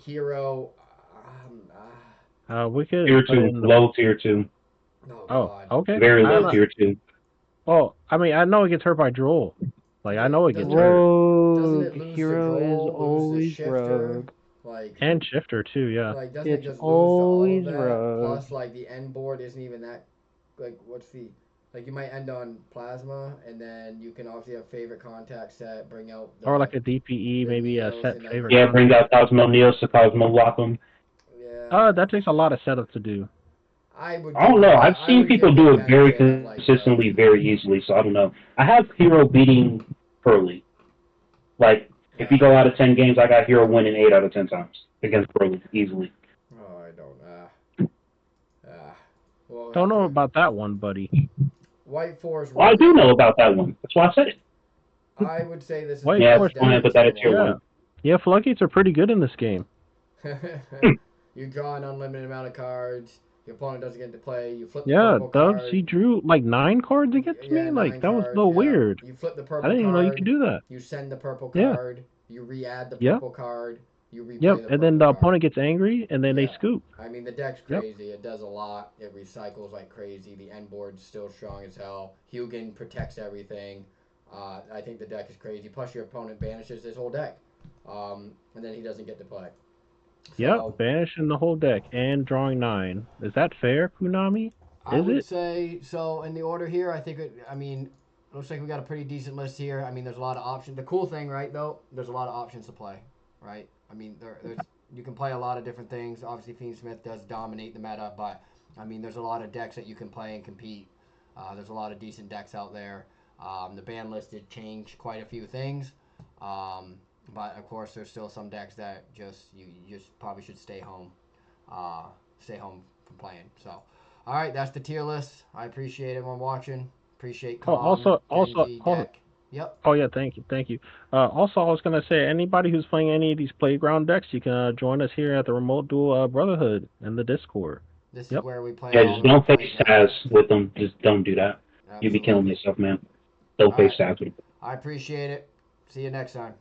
Hero. We could Tier put 2, in the. low tier 2, Oh Oh, God. okay. very I don't low know. tier 2. Oh, I mean, I know it gets hurt by drool. Like I know it gets Doesn't it? hurt. Doesn't Rogue it lose to hero is Droll? Lose to always Shifter? Rogue. Like. And shifter too. Yeah. Like, doesn't it It's just lose to all of always that? Rogue. Plus, like, the end board isn't even that. Like, what's the. Like, you might end on Plasma, and then you can obviously have favorite contact set, bring out the. Or like a DPE, the maybe a Neos, set and then. favorite Yeah, bring contact. out Cosmo Neos to Cosmo lock them. Yeah. That takes a lot of setup to do. I would. I don't know. I've I seen would people give do the it very benefit of, like, consistently, very easily, so I don't know. I have Hero beating Pearly. Like, if you go out of 10 games, I got Hero winning 8 out of 10 times against Pearly, easily. Oh, I Well, Don't know okay. about that one, buddy. White Force Well, I really. do know about that one. That's why I said it. I would say this is the White Yeah, best Force. that's fine. deck Put in that tier at tier one. Yeah, one. yeah. Floodgates are pretty good in this game. You draw an unlimited amount of cards. Your opponent doesn't get to play. You flip the Yeah, purple Dubs. He card. drew like 9 cards against Yeah, me. Like nine that was a cards. little Yeah. weird. You flip the I purple didn't even know you could card. do that. You send the purple Yeah, card. You re-add the yeah, purple card. You replay yep. the And then purple the card. opponent gets angry, and then they Yeah. scoop. I mean, the deck's Yep. crazy. It does a lot. It recycles like crazy. The end board's still strong as hell. Hugin protects everything. I think the deck is crazy. Plus, your opponent banishes his whole deck. And then he doesn't get to play. Yep. So, Banishing the whole deck and drawing 9. Is that fair, Punami? I Is would it? say, so in the order here, I think, I mean, looks like we got a pretty decent list here. I mean, there's a lot of options. The cool thing, right, though, there's a lot of options to play, right? I mean, there's you can play a lot of different things. Obviously, Fiend Smith does dominate the meta, but I mean, there's a lot of decks that you can play and compete. There's a lot of decent decks out there. The ban list did change quite a few things, um, but of course, there's still some decks that just you just probably should stay home from playing. So, all right, that's the tier list. I appreciate everyone watching. Appreciate Oh, Calm, Genji, hold on. Deck. Yep. Oh yeah, thank you. Also, I was gonna say, anybody who's playing any of these playground decks, you can join us here at the Remote Duel Brotherhood in the Discord. This is Yep. where we play Yeah, all just of our don't face playground Taz decks. with them. Just don't do that. You'd be killing Absolutely. yourself, man. Don't All face right. Taz with them. I appreciate it. See you next time.